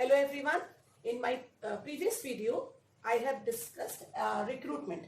Hello everyone. In my previous video, I have discussed recruitment.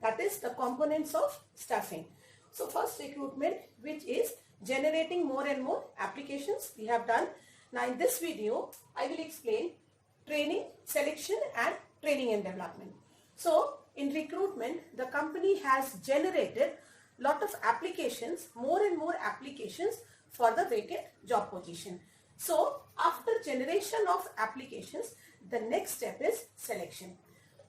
That is the components of staffing. So first recruitment, which is generating more and more applications we have done. Now in this video, I will explain training, selection and training and development. So in recruitment, the company has generated lot of applications, more and more applications for the vacant job position. So after generation of applications, the next step is selection.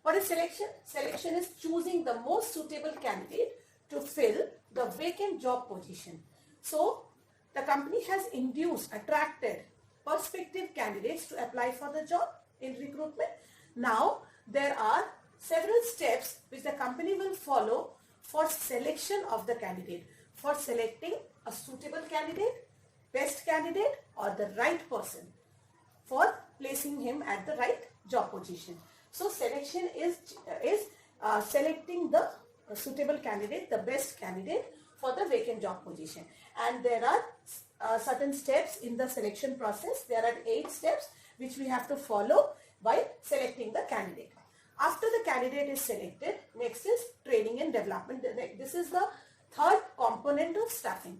What is selection? Selection is choosing the most suitable candidate to fill the vacant job position. So the company has attracted prospective candidates to apply for the job in recruitment. Now there are several steps which the company will follow for selection of the candidate, for selecting a suitable candidate, best candidate or the right person, for placing him at the right job position. So selection is selecting the suitable candidate, the best candidate for the vacant job position. And there are certain steps in the selection process. There are 8 steps which we have to follow while selecting the candidate. After the candidate is selected, next is training and development. This is the third component of staffing.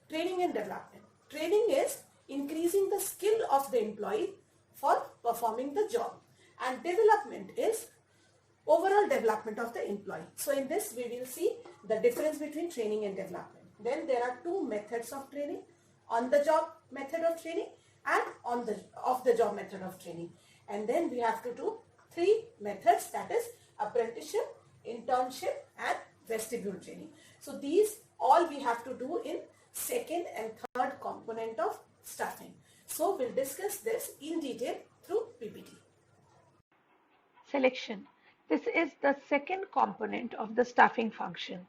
Training and development. Training is increasing the skill of the employee for performing the job, and development is overall development of the employee. So in this we will see the difference between training and development. Then there are 2 methods of training: on the job method of training and off the job method of training. And then we have to do 3 methods, that is apprenticeship, internship and vestibule training. So these all we have to do in second and third component of staffing. So we'll discuss this in detail through PPT. Selection. This is the second component of the staffing function.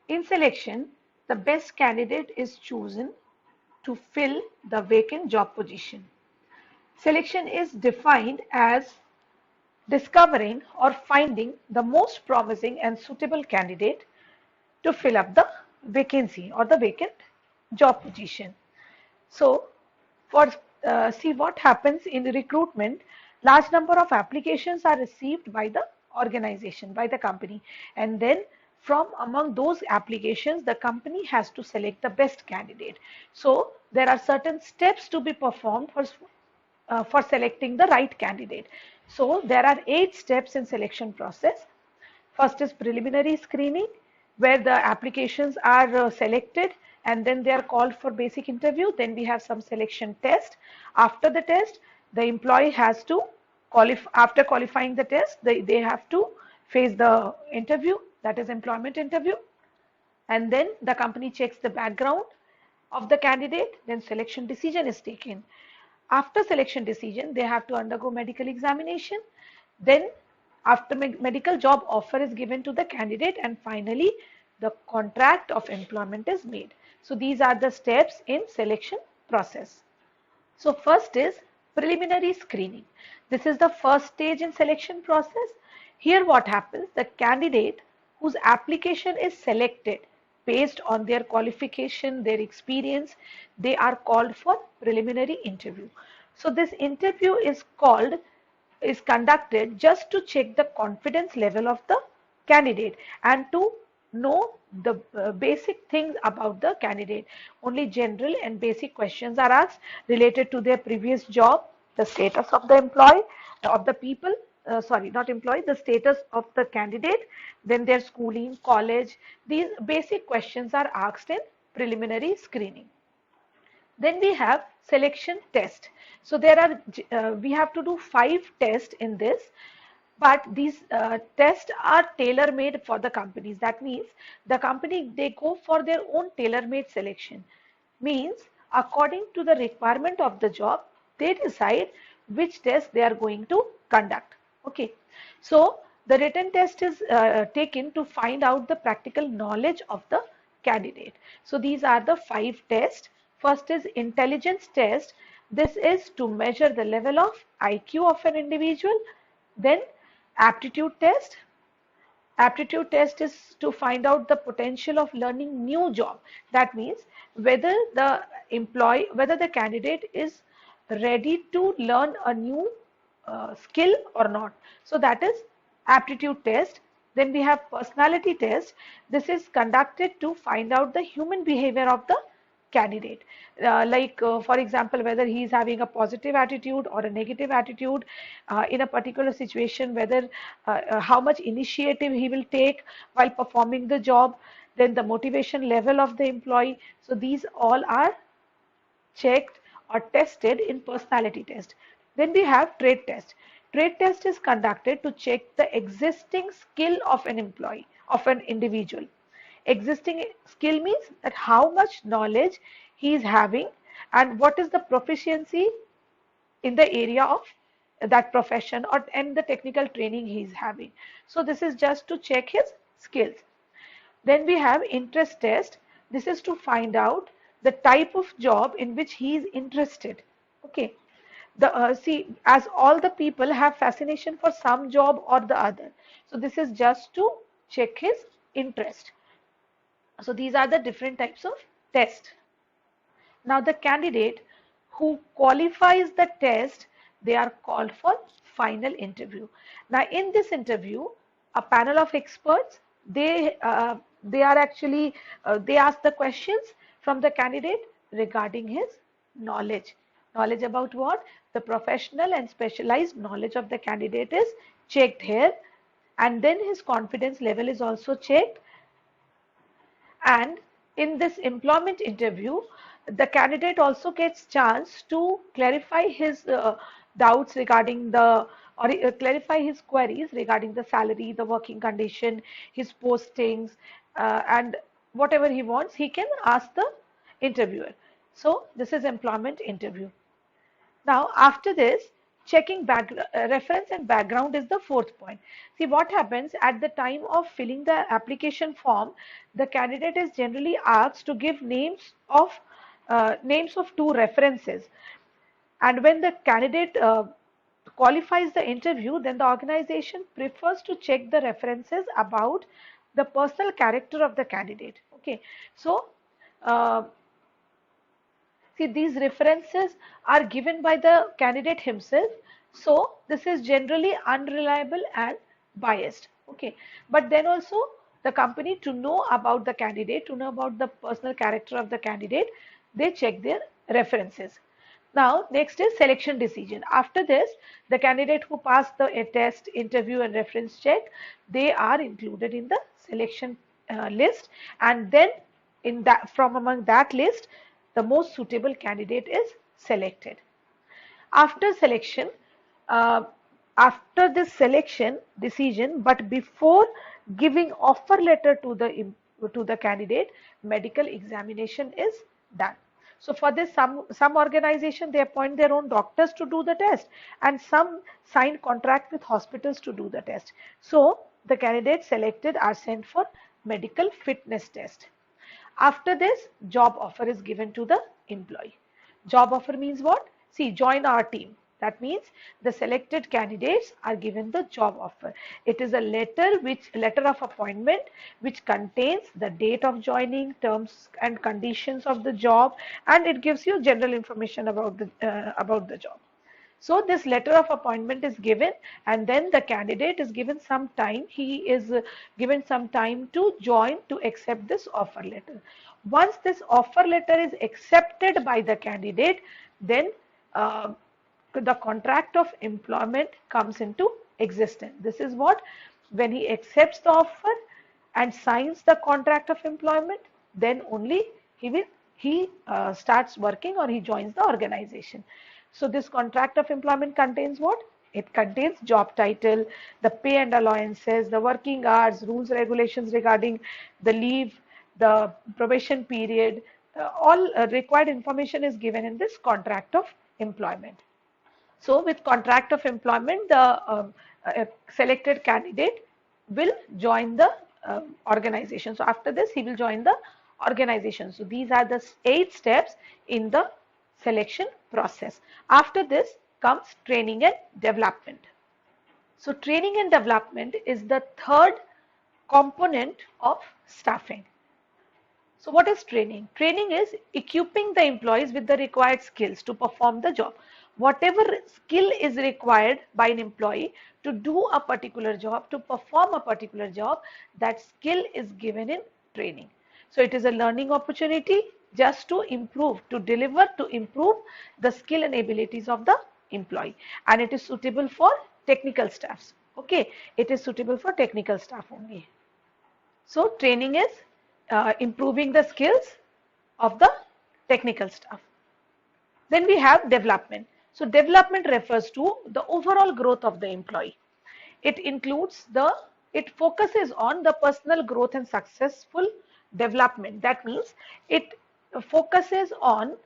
In selection, the best candidate is chosen to fill the vacant job position. Selection is defined as discovering or finding the most promising and suitable candidate to fill up the vacancy or the vacant job position. So see what happens in the recruitment. Large number of applications are received by the organization, by the company, and then from among those applications the company has to select the best candidate. So there are certain steps to be performed for selecting the right candidate. So there are 8 steps in selection process. First is preliminary screening, where the applications are selected and then they are called for basic interview. Then we have some selection test. After the test, the employee has to after qualifying the test, they have to face the interview, that is employment interview. And then the company checks the background of the candidate. Then selection decision is taken. After selection decision, they have to undergo medical examination. Then after medical, job offer is given to the candidate, and finally the contract of employment is made. So these are the steps in selection process. So first is preliminary screening. This is the first stage in selection process. Here what happens, the candidate whose application is selected based on their qualification, their experience, they are called for preliminary interview. So this interview is conducted just to check the confidence level of the candidate and to know the basic things about the candidate. Only general and basic questions are asked related to their previous job, the status of the employee, of the people, the status of the candidate, then their schooling, college. These basic questions are asked in preliminary screening. Then we have selection test. So there are we have to do 5 tests in this, but these tests are tailor-made for the companies. That means the company, they go for their own tailor-made selection. Means according to the requirement of the job, they decide which test they are going to conduct. Okay. So the written test is taken to find out the practical knowledge of the candidate. So these are the 5 tests. First is intelligence test. This is to measure the level of IQ of an individual. Then aptitude test. Aptitude test is to find out the potential of learning new job. That means whether the candidate is ready to learn a new skill or not. So that is aptitude test. Then we have personality test. This is conducted to find out the human behavior of the candidate. For example, whether he is having a positive attitude or a negative attitude in a particular situation, whether how much initiative he will take while performing the job, then the motivation level of the employee. So these all are checked or tested in personality test. Then we have trait test. Trait test is conducted to check the existing skill of an employee, of an individual. Existing skill means that how much knowledge he is having and what is the proficiency in the area of that profession or and the technical training he is having. So this is just to check his skills. Then we have interest test. This is to find out the type of job in which he is interested. Okay. See, as all the people have fascination for some job or the other. So this is just to check his interest. So these are the different types of test. Now the candidate who qualifies the test, they are called for final interview. Now in this interview, a panel of experts, they are actually they ask the questions from the candidate regarding his knowledge. Knowledge about what? The professional and specialized knowledge of the candidate is checked here, and then his confidence level is also checked. And in this employment interview, the candidate also gets chance to clarify his doubts regarding the or clarify his queries regarding the salary, the working condition, his postings, and whatever he wants, he can ask the interviewer. So this is employment interview. Now, after this, checking reference and background is the fourth point. See what happens at the time of filling the application form, the candidate is generally asked to give names of two references. And when the candidate qualifies the interview, then the organization prefers to check the references about the personal character of the candidate. Okay, so uh, see, these references are given by the candidate himself. So this is generally unreliable and biased. Okay. But then also the company, to know about the candidate, to know about the personal character of the candidate, they check their references. Now, next is selection decision. After this, the candidate who passed the test, interview and reference check, they are included in the selection list, and then in that, from among that list, the most suitable candidate is selected. After selection, uh, after this selection decision, but before giving offer letter to the candidate, medical examination is done. So for this, some organization, they appoint their own doctors to do the test, and some sign contract with hospitals to do the test. So the candidates selected are sent for medical fitness test. After this, job offer is given to the employee. Job offer means what? See, join our team. That means the selected candidates are given the job offer. It is a letter of appointment which contains the date of joining, terms and conditions of the job, and it gives you general information about the job. So this letter of appointment is given, and then the candidate is given some time. He is given some time to join, to accept this offer letter. Once this offer letter is accepted by the candidate, then the contract of employment comes into existence. This is what, when he accepts the offer and signs the contract of employment, then only he starts working or he joins the organization. So this contract of employment contains what? It contains job title, the pay and allowances, the working hours, rules, regulations regarding the leave, the probation period. All required information is given in this contract of employment. So with contract of employment, the selected candidate will join the organization. So after this, he will join the organization. So these are the 8 steps in the selection process. After this comes training and development. So training and development is the third component of staffing. So what is training? Training is equipping the employees with the required skills to perform the job. whatever skill is required by an employee to do a particular job, to perform a particular job, that skill is given in training. So it is a learning opportunity just to improve, to deliver, to improve the skill and abilities of the employee, and it is suitable for technical staffs. Okay, it is suitable for technical staff only. So training is improving the skills of the technical staff. Then we have development. So development refers to the overall growth of the employee. It includes it focuses on the personal growth and successful development. That means it focuses on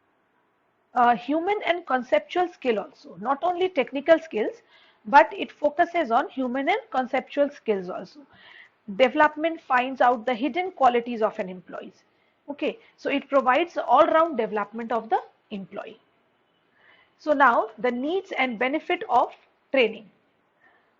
human and conceptual skill also, not only technical skills, but it focuses on human and conceptual skills also. Development finds out the hidden qualities of an employee. Okay, so it provides all-round development of the employee. So now the needs and benefit of training.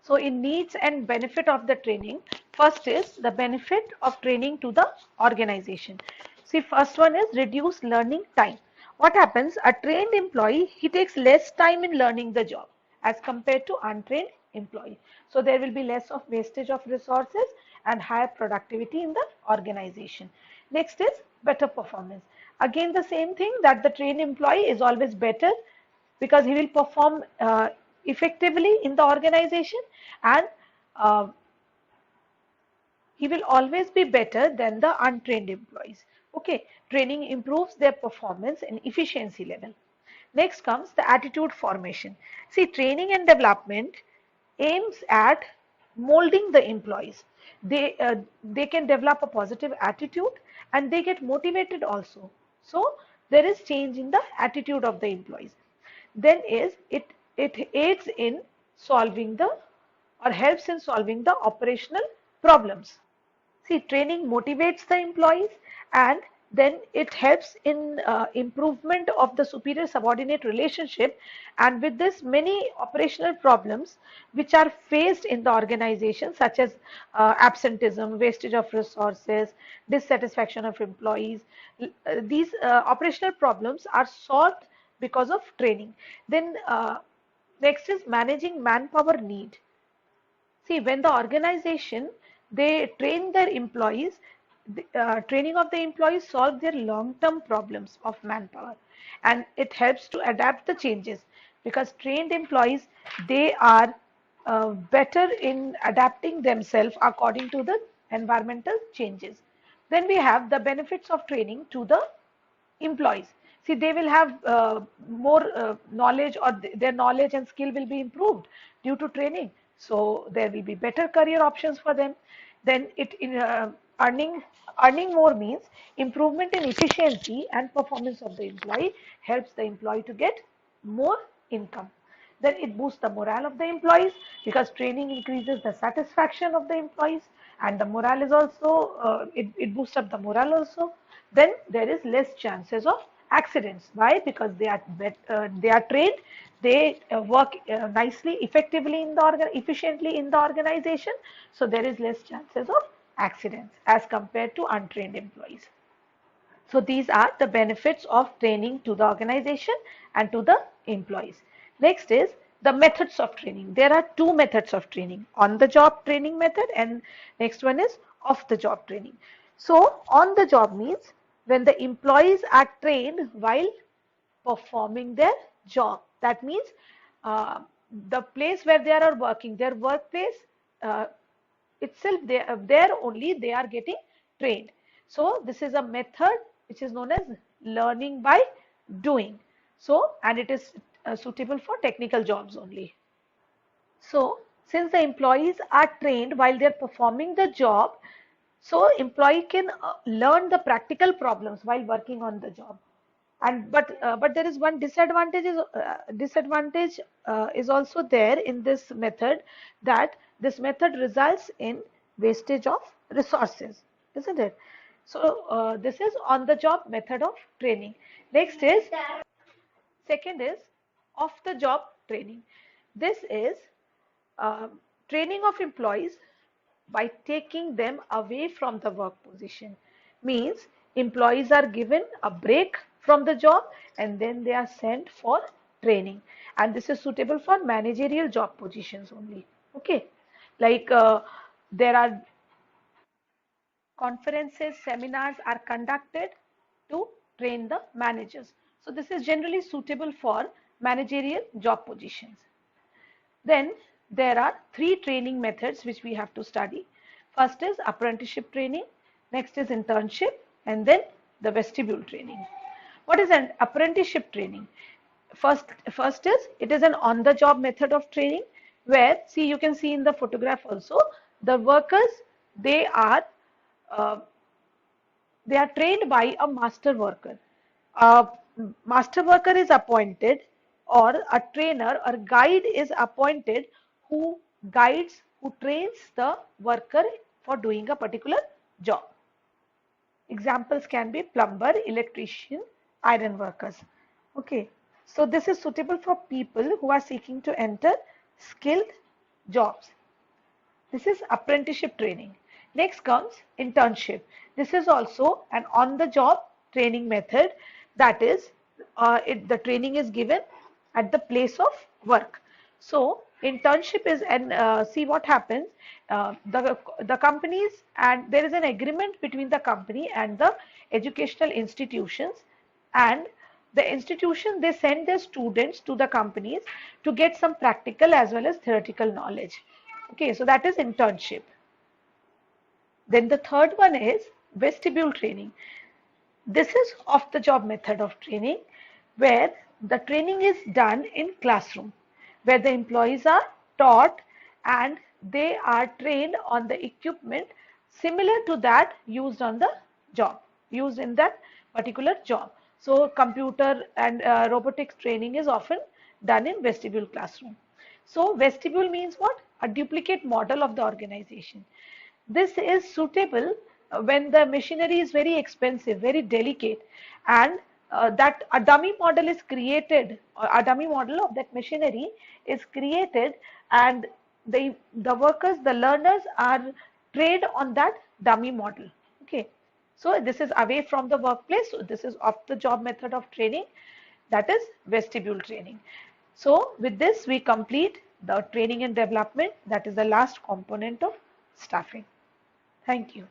So in needs and benefit of the training, first is the benefit of training to the organization. See, first one is reduce learning time. What happens? A trained employee, he takes less time in learning the job as compared to untrained employee. So there will be less of wastage of resources and higher productivity in the organization. Next is better performance. Again, the same thing, that the trained employee is always better because he will perform effectively in the organization, and uh, he will always be better than the untrained employees. Okay, training improves their performance and efficiency level. Next comes the attitude formation. See, training and development aims at molding the employees. They can develop a positive attitude and they get motivated also. So there is change in the attitude of the employees. Then is it aids in solving the, or helps in solving the operational problems. See, training motivates the employees, and then it helps in improvement of the superior subordinate relationship, and with this many operational problems which are faced in the organization, such as absenteeism, wastage of resources, dissatisfaction of employees, these operational problems are solved because of training. Then next is managing manpower need. See, when the organization, they train their employees, the training of the employees solve their long-term problems of manpower, and it helps to adapt the changes, because trained employees, they are better in adapting themselves according to the environmental changes. Then we have the benefits of training to the employees. See, they will have more knowledge, or their knowledge and skill will be improved due to training. So there will be better career options for them. Then earning more means improvement in efficiency and performance of the employee, helps the employee to get more income. Then it boosts the morale of the employees, because training increases the satisfaction of the employees, and the morale is also it boosts up the morale also. Then there is less chances of accidents. Why? Because they are trained, they work nicely, effectively in the efficiently in the organization, so there is less chances of accidents as compared to untrained employees. So these are the benefits of training to the organization and to the employees. Next is the methods of training. There are two methods of training: on the job training method, and next one is off the job training. So on the job means when the employees are trained while performing their job. That means uh, the place where they are working, their workplace uh, itself, there only they are getting trained. So this is a method which is known as learning by doing. So, and it is suitable for technical jobs only. So since the employees are trained while they are performing the job, so employee can learn the practical problems while working on the job. And but there is one disadvantage is also there in this method, that this method results in wastage of resources, isn't it? So this is on the job method of training. Next is, second is off the job training. This is uh, training of employees by taking them away from the work position. Means employees are given a break from the job and then they are sent for training, and this is suitable for managerial job positions only. Okay, like there are conferences, seminars are conducted to train the managers. So this is generally suitable for managerial job positions. Then there are three training methods which we have to study. First is apprenticeship training, next is internship, and then the vestibule training. What is an apprenticeship training? First is it is an on-the-job method of training where, see, you can see in the photograph also, the workers, they are uh, they are trained by a master worker. A master worker is appointed, or a trainer or guide is appointed, who guides, who trains the worker for doing a particular job. Examples can be plumber, electrician, iron workers. Okay, so this is suitable for people who are seeking to enter skilled jobs. This is apprenticeship training. Next comes internship. This is also an on-the-job training method. That is, the training is given at the place of work. So internship is, and see what happens. The companies, and there is an agreement between the company and the educational institutions, and the institution, they send their students to the companies to get some practical as well as theoretical knowledge. Okay, so that is internship. Then the third one is vestibule training. This is off the job method of training where the training is done in classroom, where the employees are taught and they are trained on the equipment similar to that used on the job, used in that particular job. So computer and robotics training is often done in vestibule classroom. So vestibule means what? A duplicate model of the organization. This is suitable when the machinery is very expensive, very delicate, and that a dummy model is created, or a dummy model of that machinery is created, and the workers, the learners are trained on that dummy model. Okay, so this is away from the workplace. So this is off the job method of training, that is vestibule training. So with this we complete the training and development, that is the last component of staffing. Thank you.